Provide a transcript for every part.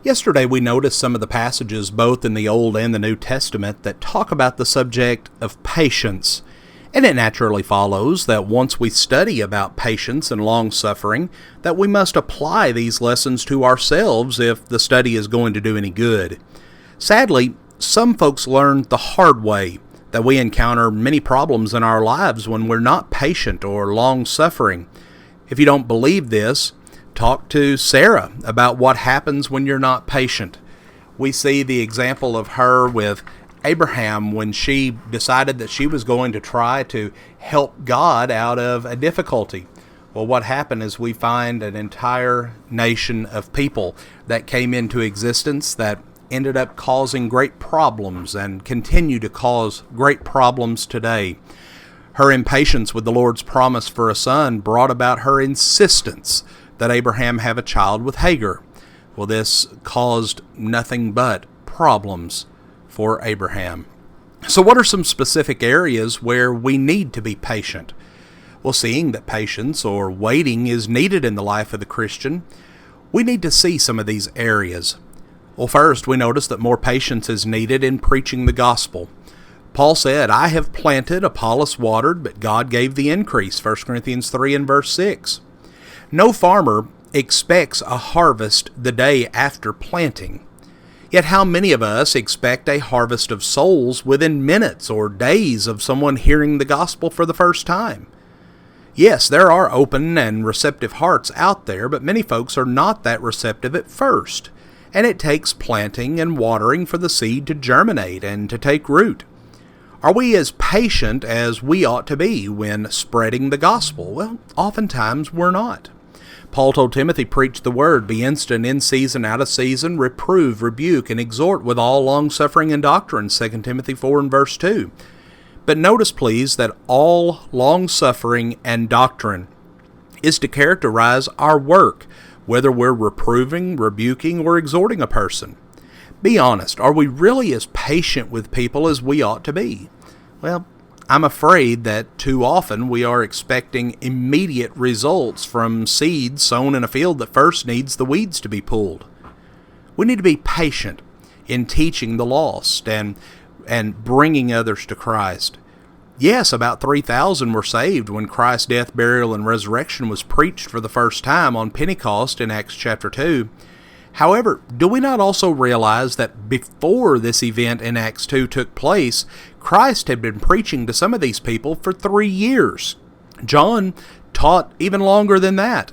Yesterday we noticed some of the passages both in the Old and the New Testament that talk about the subject of patience. And it naturally follows that once we study about patience and long-suffering, that we must apply these lessons to ourselves if the study is going to do any good. Sadly, some folks learn the hard way that we encounter many problems in our lives when we're not patient or long-suffering. If you don't believe this, talk to Sarah about what happens when you're not patient. We see the example of her with Abraham when she decided that she was going to try to help God out of a difficulty. Well, what happened is we find an entire nation of people that came into existence that ended up causing great problems and continue to cause great problems today. Her impatience with the Lord's promise for a son brought about her insistence that Abraham have a child with Hagar. Well, this caused nothing but problems for Abraham. So what are some specific areas where we need to be patient? Well, seeing that patience or waiting is needed in the life of the Christian, we need to see some of these areas. Well, first, we notice that more patience is needed in preaching the gospel. Paul said, "I have planted, Apollos watered, but God gave the increase," 1 Corinthians 3 and verse 6. No farmer expects a harvest the day after planting. Yet how many of us expect a harvest of souls within minutes or days of someone hearing the gospel for the first time? Yes, there are open and receptive hearts out there, but many folks are not that receptive at first, and it takes planting and watering for the seed to germinate and to take root. Are we as patient as we ought to be when spreading the gospel? Well, oftentimes we're not. Paul told Timothy, "Preach the word, be instant in season, out of season, reprove, rebuke, and exhort with all longsuffering and doctrine," 2 Timothy 4 and verse 2. But notice, please, that all longsuffering and doctrine is to characterize our work, whether we're reproving, rebuking, or exhorting a person. Be honest, are we really as patient with people as we ought to be? Well, I'm afraid that too often we are expecting immediate results from seeds sown in a field that first needs the weeds to be pulled. We need to be patient in teaching the lost and bringing others to Christ. Yes, about 3,000 were saved when Christ's death, burial, and resurrection was preached for the first time on Pentecost in Acts chapter 2. However, do we not also realize that before this event in Acts 2 took place, Christ had been preaching to some of these people for 3 years? John taught even longer than that.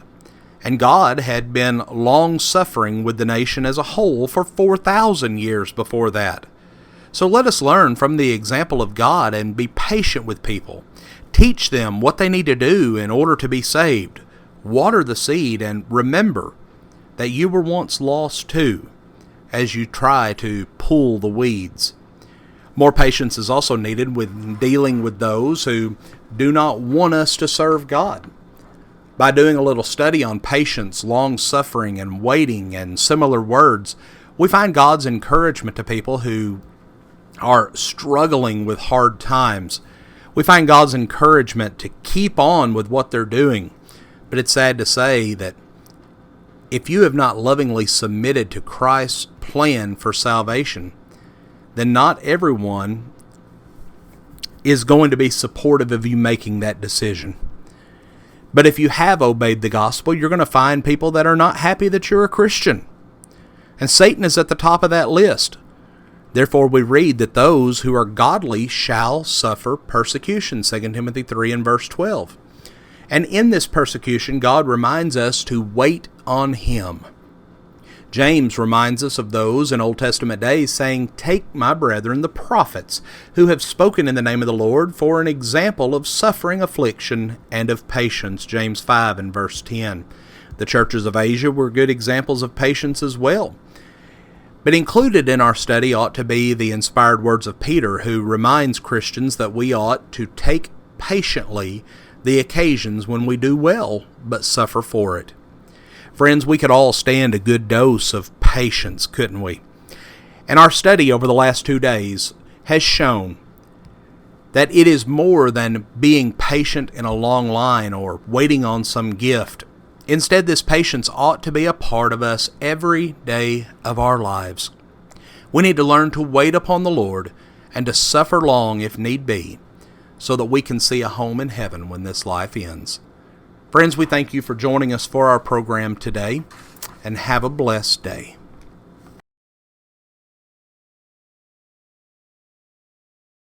And God had been long-suffering with the nation as a whole for 4,000 years before that. So let us learn from the example of God and be patient with people. Teach them what they need to do in order to be saved. Water the seed and remember that you were once lost too, as you try to pull the weeds. More patience is also needed with dealing with those who do not want us to serve God. By doing a little study on patience, long-suffering, and waiting, and similar words, we find God's encouragement to people who are struggling with hard times. We find God's encouragement to keep on with what they're doing. But it's sad to say that if you have not lovingly submitted to Christ's plan for salvation, then not everyone is going to be supportive of you making that decision. But if you have obeyed the gospel, you're going to find people that are not happy that you're a Christian. And Satan is at the top of that list. Therefore, we read that those who are godly shall suffer persecution, 2 Timothy 3 and verse 12. And in this persecution, God reminds us to wait on Him. James reminds us of those in Old Testament days, saying, "Take my brethren, the prophets, who have spoken in the name of the Lord, for an example of suffering, affliction, and of patience." James 5 and verse 10. The churches of Asia were good examples of patience as well. But included in our study ought to be the inspired words of Peter, who reminds Christians that we ought to take patiently the occasions when we do well, but suffer for it. Friends, we could all stand a good dose of patience, couldn't we? And our study over the last 2 days has shown that it is more than being patient in a long line or waiting on some gift. Instead, this patience ought to be a part of us every day of our lives. We need to learn to wait upon the Lord and to suffer long if need be, so that we can see a home in heaven when this life ends. Friends, we thank you for joining us for our program today, and have a blessed day.